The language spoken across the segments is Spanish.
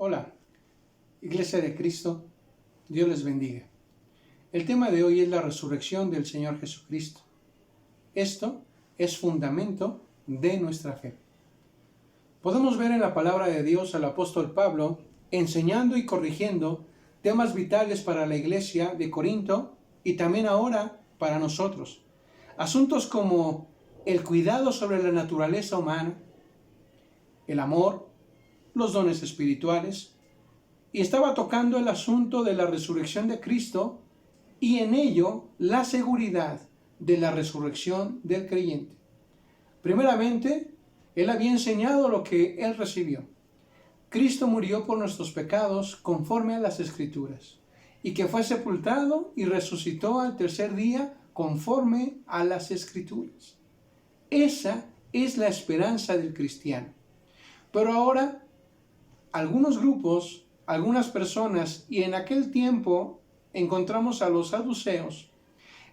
Hola, Iglesia de Cristo, Dios les bendiga. El tema de hoy es la resurrección del Señor Jesucristo. Esto es fundamento de nuestra fe. Podemos ver en la palabra de Dios al apóstol Pablo enseñando y corrigiendo temas vitales para la iglesia de Corinto y también ahora para nosotros. Asuntos como el cuidado sobre la naturaleza humana, el amor, los dones espirituales, y estaba tocando el asunto de la resurrección de Cristo y en ello la seguridad de la resurrección del creyente. Primeramente, él había enseñado lo que él recibió. Cristo murió por nuestros pecados conforme a las Escrituras, y que fue sepultado y resucitó al tercer día conforme a las Escrituras. Esa es la esperanza del cristiano. Pero ahora, algunos grupos, algunas personas, y en aquel tiempo encontramos a los saduceos,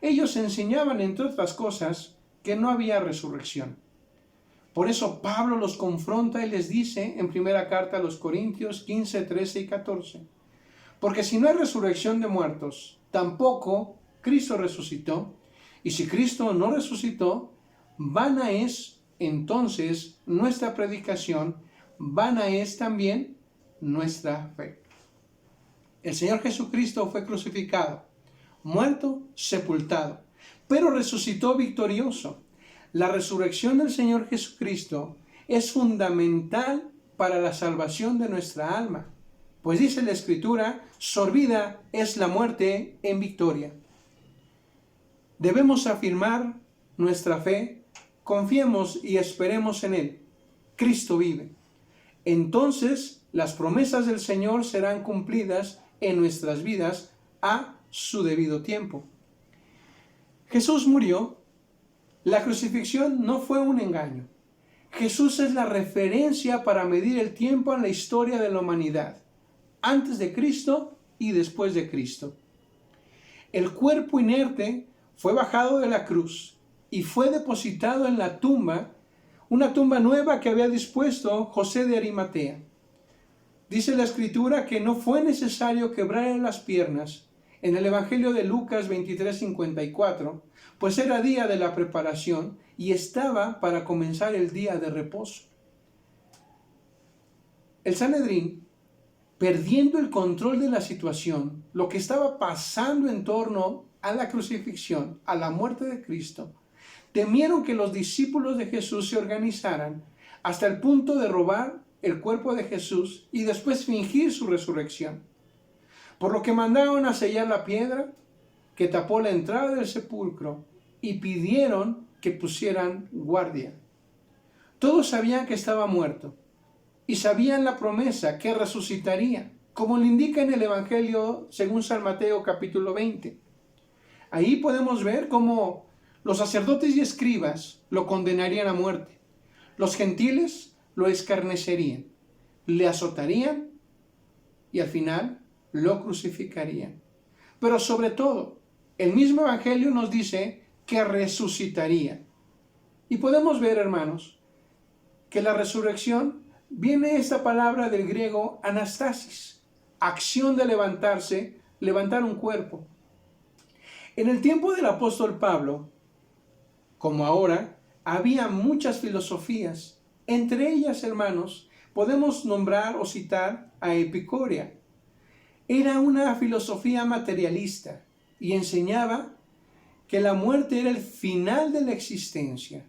ellos enseñaban, entre otras cosas, que no había resurrección. Por eso Pablo los confronta y les dice en primera carta a los Corintios 15, 13 y 14, porque si no hay resurrección de muertos, tampoco Cristo resucitó, y si Cristo no resucitó, vana es entonces nuestra predicación, vana es también nuestra fe. El Señor Jesucristo fue crucificado, muerto, sepultado, pero resucitó victorioso. La resurrección del Señor Jesucristo es fundamental para la salvación de nuestra alma, pues dice la Escritura, sorbida es la muerte en victoria. Debemos afirmar nuestra fe, confiemos y esperemos en Él. Cristo vive. Entonces las promesas del Señor serán cumplidas en nuestras vidas a su debido tiempo. Jesús murió. La crucifixión no fue un engaño. Jesús es la referencia para medir el tiempo en la historia de la humanidad, antes de Cristo y después de Cristo. El cuerpo inerte fue bajado de la cruz y fue depositado en la tumba, una tumba nueva que había dispuesto José de Arimatea. Dice la Escritura que no fue necesario quebrarle las piernas en el Evangelio de Lucas 23:54, pues era día de la preparación y estaba para comenzar el día de reposo. El Sanedrín, perdiendo el control de la situación, lo que estaba pasando en torno a la crucifixión, a la muerte de Cristo, temieron que los discípulos de Jesús se organizaran hasta el punto de robar el cuerpo de Jesús y después fingir su resurrección. Por lo que mandaron a sellar la piedra que tapó la entrada del sepulcro y pidieron que pusieran guardia. Todos sabían que estaba muerto y sabían la promesa que resucitaría, como le indica en el Evangelio según San Mateo capítulo 20. Ahí podemos ver cómo los sacerdotes y escribas lo condenarían a muerte. Los gentiles lo escarnecerían, le azotarían y al final lo crucificarían. Pero sobre todo, el mismo Evangelio nos dice que resucitaría. Y podemos ver, hermanos, que la resurrección viene esta palabra del griego anastasis, acción de levantarse, levantar un cuerpo. En el tiempo del apóstol Pablo, como ahora, había muchas filosofías. Entre ellas, hermanos, podemos nombrar o citar a Epicúrea. Era una filosofía materialista y enseñaba que la muerte era el final de la existencia.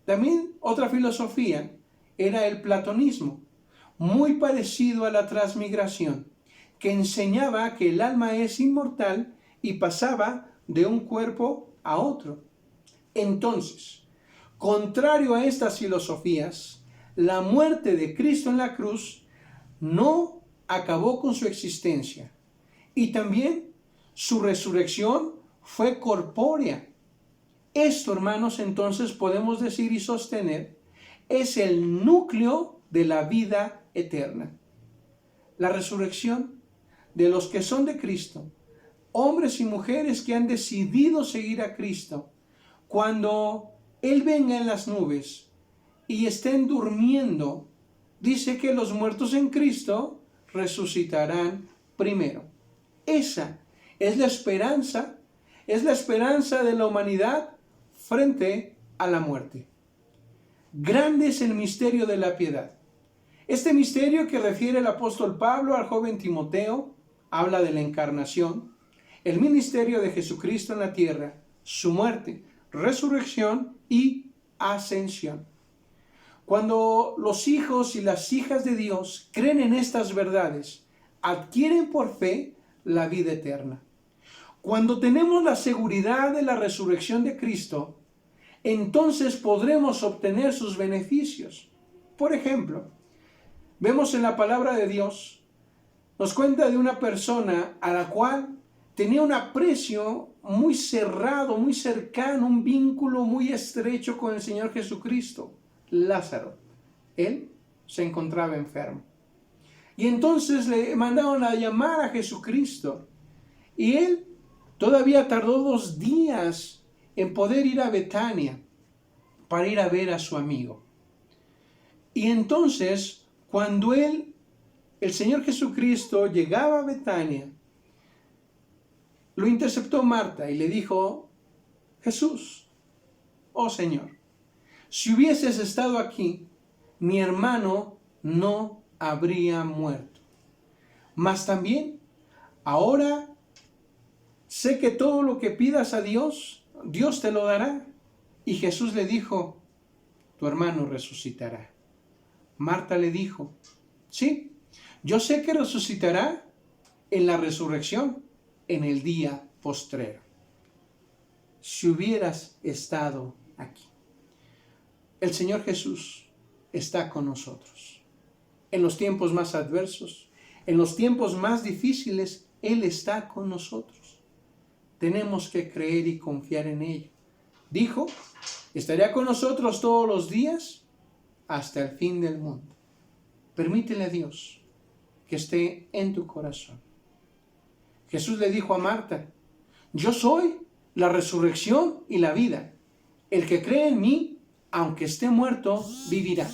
También otra filosofía era el platonismo, muy parecido a la transmigración, que enseñaba que el alma es inmortal y pasaba de un cuerpo a otro. Entonces, contrario a estas filosofías, la muerte de Cristo en la cruz no acabó con su existencia y también su resurrección fue corpórea. Esto, hermanos, entonces podemos decir y sostener, es el núcleo de la vida eterna. La resurrección de los que son de Cristo, hombres y mujeres que han decidido seguir a Cristo, cuando Él venga en las nubes y estén durmiendo dice que los muertos en Cristo resucitarán primero. Esa es la esperanza de la humanidad frente a la muerte. Grande es el misterio de la piedad. Este misterio que refiere el apóstol Pablo al joven Timoteo habla de la encarnación, el ministerio de Jesucristo en la tierra, su muerte, resurrección y ascensión. Cuando los hijos y las hijas de Dios creen en estas verdades, adquieren por fe la vida eterna. Cuando tenemos la seguridad de la resurrección de Cristo, entonces podremos obtener sus beneficios. Por ejemplo, vemos en la palabra de Dios, nos cuenta de una persona a la cual tenía un aprecio muy cerrado, muy cercano, un vínculo muy estrecho con el Señor Jesucristo, Lázaro. Él se encontraba enfermo. Y entonces le mandaron a llamar a Jesucristo. Y él todavía tardó 2 días en poder ir a Betania para ir a ver a su amigo. Y entonces, cuando el Señor Jesucristo llegaba a Betania, lo interceptó Marta y le dijo: Jesús, oh Señor, si hubieses estado aquí, mi hermano no habría muerto. Mas también, ahora sé que todo lo que pidas a Dios, Dios te lo dará. Y Jesús le dijo: tu hermano resucitará. Marta le dijo: sí, yo sé que resucitará en la resurrección, en el día postrero. Si hubieras estado aquí. El Señor Jesús está con nosotros. En los tiempos más adversos, en los tiempos más difíciles, Él está con nosotros. Tenemos que creer y confiar en ello. Dijo: estaría con nosotros todos los días hasta el fin del mundo. Permítele a Dios que esté en tu corazón. Jesús le dijo a Marta: yo soy la resurrección y la vida. El que cree en mí, aunque esté muerto, vivirá.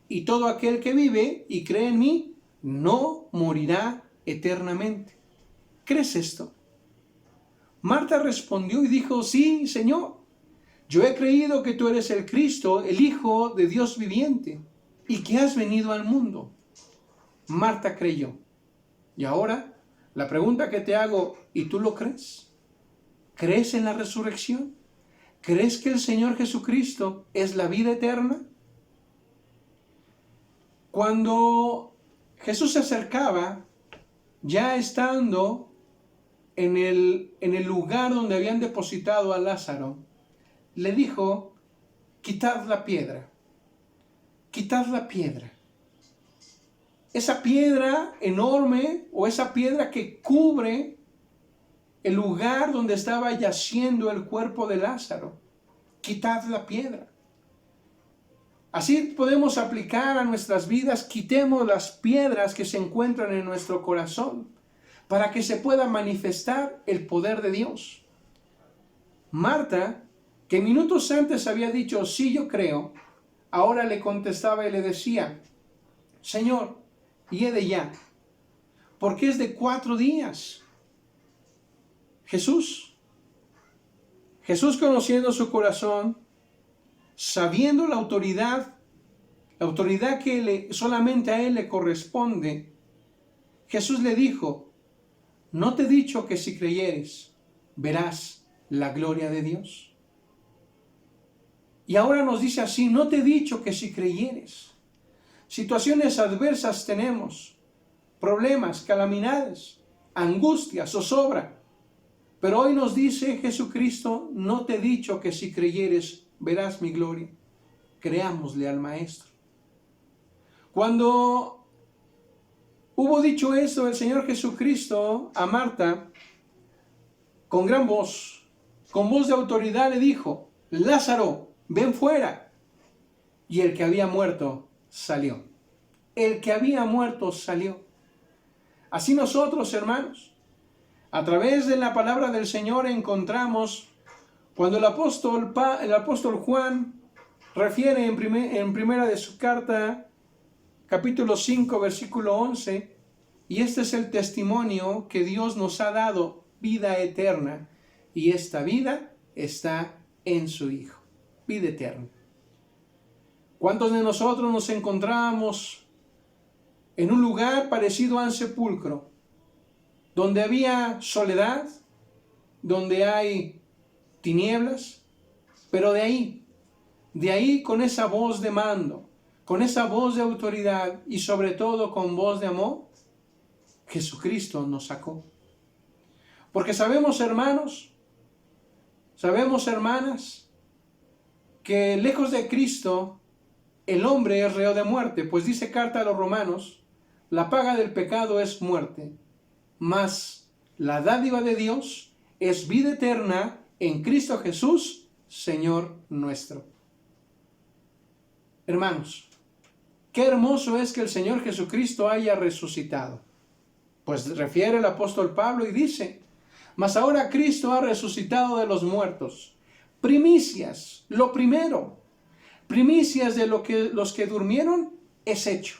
Y todo aquel que vive y cree en mí, no morirá eternamente. ¿Crees esto? Marta respondió y dijo: sí, Señor. Yo he creído que tú eres el Cristo, el Hijo de Dios viviente, y que has venido al mundo. Marta creyó. Y ahora, la pregunta que te hago: ¿y tú lo crees? ¿Crees en la resurrección? ¿Crees que el Señor Jesucristo es la vida eterna? Cuando Jesús se acercaba, ya estando en el lugar donde habían depositado a Lázaro, le dijo: quitad la piedra, quitad la piedra. Esa piedra enorme, o esa piedra que cubre el lugar donde estaba yaciendo el cuerpo de Lázaro, quitad la piedra. Así podemos aplicar a nuestras vidas: quitemos las piedras que se encuentran en nuestro corazón, para que se pueda manifestar el poder de Dios. Marta, que minutos antes había dicho: sí, yo creo, ahora le contestaba y le decía: Señor, hiede ya, porque es de 4 días. Jesús conociendo su corazón, sabiendo la autoridad que solamente a Él le corresponde, Jesús le dijo: ¿no te he dicho que si creyeres, verás la gloria de Dios? Y ahora nos dice así: no te he dicho que si creyeres. Situaciones adversas tenemos, problemas, calamidades, angustia, zozobra. Pero hoy nos dice Jesucristo: no te he dicho que si creyeres, verás mi gloria. Creámosle al Maestro. Cuando hubo dicho esto el Señor Jesucristo a Marta, con gran voz, con voz de autoridad, le dijo: Lázaro, ven fuera. Y el que había muerto salió. El que había muerto salió. Así nosotros, hermanos, a través de la palabra del Señor encontramos cuando el apóstol Juan refiere en primera de su carta, capítulo 5, versículo 11, y este es el testimonio que Dios nos ha dado, vida eterna, y esta vida está en su Hijo, vida eterna. ¿Cuántos de nosotros nos encontrábamos en un lugar parecido a un sepulcro, donde había soledad, donde hay tinieblas, pero de ahí con esa voz de mando, con esa voz de autoridad y sobre todo con voz de amor, Jesucristo nos sacó? Porque sabemos, hermanos, sabemos, hermanas, que lejos de Cristo el hombre es reo de muerte, pues dice carta a los Romanos, la paga del pecado es muerte, mas la dádiva de Dios es vida eterna en Cristo Jesús, Señor nuestro. Hermanos, qué hermoso es que el Señor Jesucristo haya resucitado. Pues refiere el apóstol Pablo y dice, mas ahora Cristo ha resucitado de los muertos. Primicias, lo primero, primicias de los que durmieron es hecho.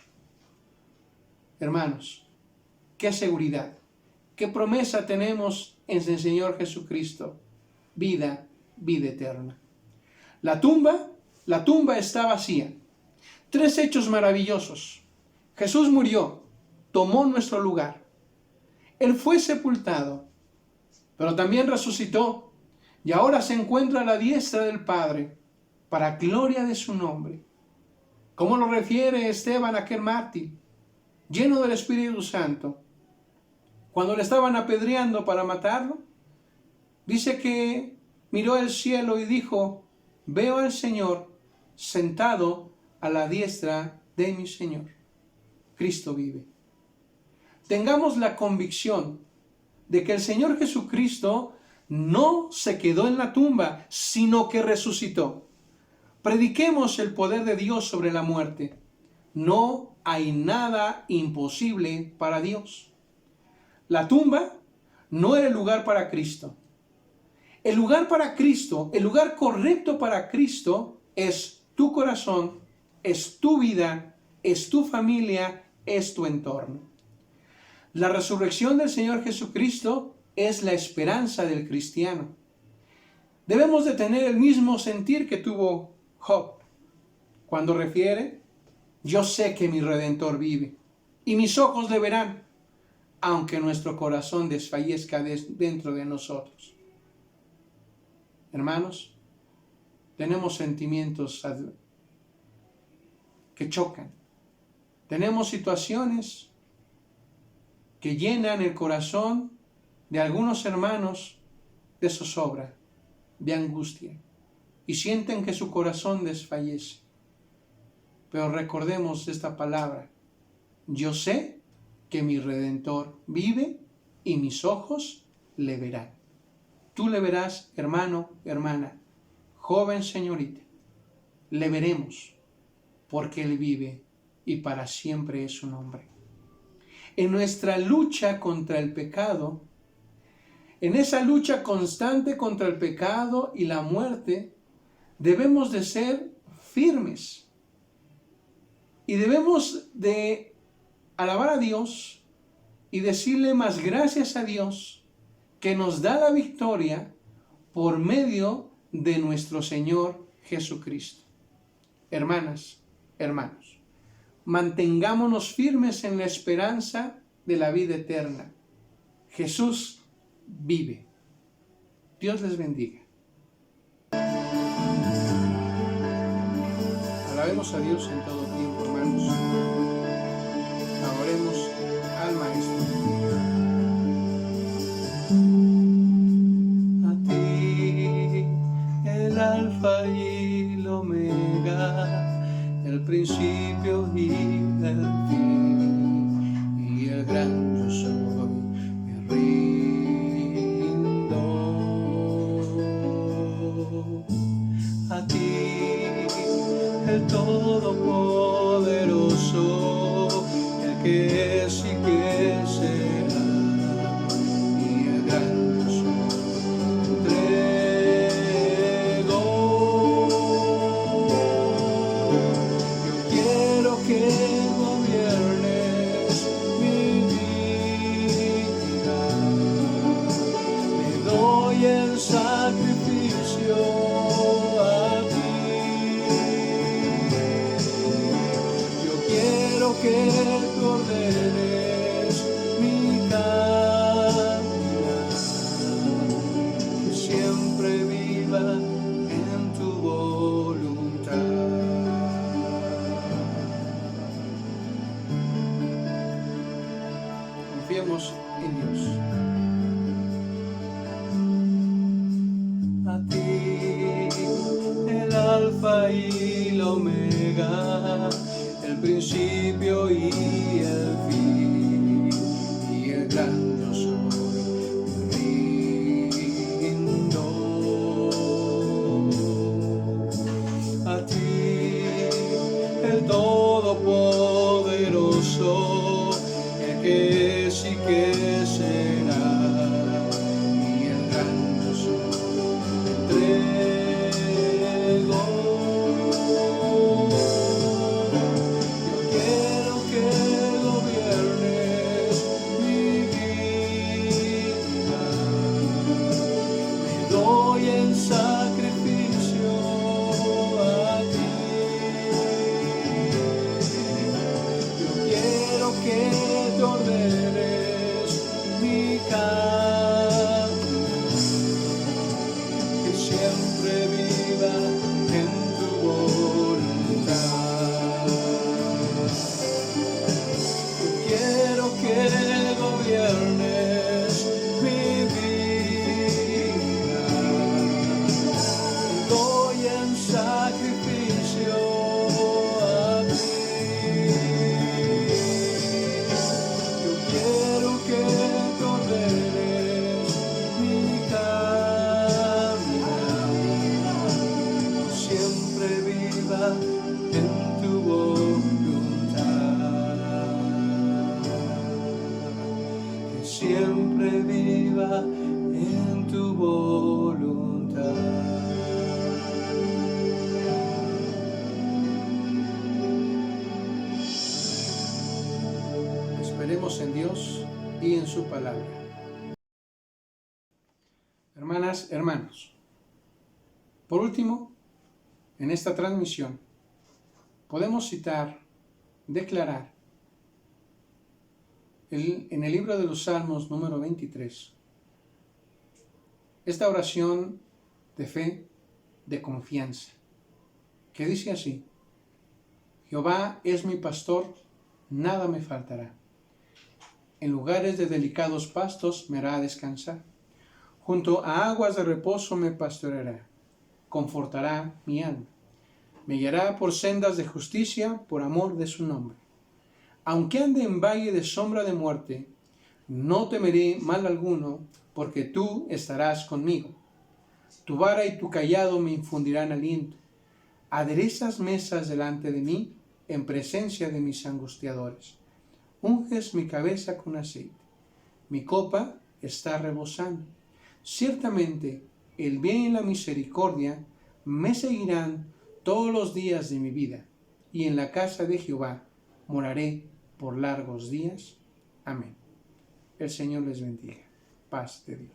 Hermanos, qué seguridad, qué promesa tenemos en el Señor Jesucristo. Vida, vida eterna. La tumba está vacía. 3 hechos maravillosos. Jesús murió, tomó nuestro lugar. Él fue sepultado, pero también resucitó y ahora se encuentra a la diestra del Padre, para gloria de su nombre. Como lo refiere Esteban, aquel mártir, lleno del Espíritu Santo, cuando le estaban apedreando para matarlo, dice que miró al cielo y dijo, veo al Señor sentado a la diestra de mi Señor. Cristo vive. Tengamos la convicción de que el Señor Jesucristo no se quedó en la tumba, sino que resucitó. Prediquemos el poder de Dios sobre la muerte. No hay nada imposible para Dios. La tumba no era el lugar para Cristo. El lugar para Cristo, el lugar correcto para Cristo es tu corazón, es tu vida, es tu familia, es tu entorno. La resurrección del Señor Jesucristo es la esperanza del cristiano. Debemos de tener el mismo sentir que tuvo Job cuando refiere, yo sé que mi Redentor vive y mis ojos le verán, aunque nuestro corazón desfallezca dentro de nosotros. Hermanos, tenemos sentimientos que chocan. Tenemos situaciones que llenan el corazón de algunos hermanos de zozobra, de angustia, y sienten que su corazón desfallece. Pero recordemos esta palabra, yo sé que mi Redentor vive y mis ojos le verán. Tú le verás, hermano, hermana, joven, señorita, le veremos, porque Él vive y para siempre es su nombre. En nuestra lucha contra el pecado, en esa lucha constante contra el pecado y la muerte, debemos de ser firmes y debemos de alabar a Dios y decirle más gracias a Dios que nos da la victoria por medio de nuestro Señor Jesucristo. Hermanas, hermanos, mantengámonos firmes en la esperanza de la vida eterna. Jesús vive. Dios les bendiga. Alabemos a Dios en todo tiempo, hermanos. Adoremos al Maestro. A ti, el Alfa y el Omega, el principio y el fin, y el gran yo soy, me rindo. A ti, el Todopoderoso, el que es y que será, y el gran yo soy, entrego. Yo quiero que confiemos en Dios. A ti, el alfa y la omega, el principio y el fin, y el gran yo soy, me rindo. A ti, el todopoderoso, el que es y que será, y el gran yo soy. Yo quiero que gobiernes mi vida, me doy en sacrificio a ti. Yo quiero que te ordenes mi camino, que siempre viva en tu voluntad. Yo quiero que gobiernes mi vida, doy en sacrificio a ti. Yo quiero que te ordenes mi camino, siempre viva en tu voluntad, que siempre viva en tu voluntad. Esperemos en Dios y en su palabra. Hermanas, hermanos, por último, en esta transmisión podemos citar, declarar en el libro de los Salmos número 23, esta oración de fe, de confianza, que dice así: Jehová es mi pastor, nada me faltará. En lugares de delicados pastos me hará descansar. Junto a aguas de reposo me pastoreará. Confortará mi alma. Me guiará por sendas de justicia por amor de su nombre. Aunque ande en valle de sombra de muerte, no temeré mal alguno, porque tú estarás conmigo. Tu vara y tu cayado me infundirán aliento. Aderezas mesas delante de mí, en presencia de mis angustiadores. Unges mi cabeza con aceite. Mi copa está rebosando. Ciertamente, el bien y la misericordia me seguirán todos los días de mi vida, y en la casa de Jehová moraré por largos días. Amén. El Señor les bendiga. Paz de Dios.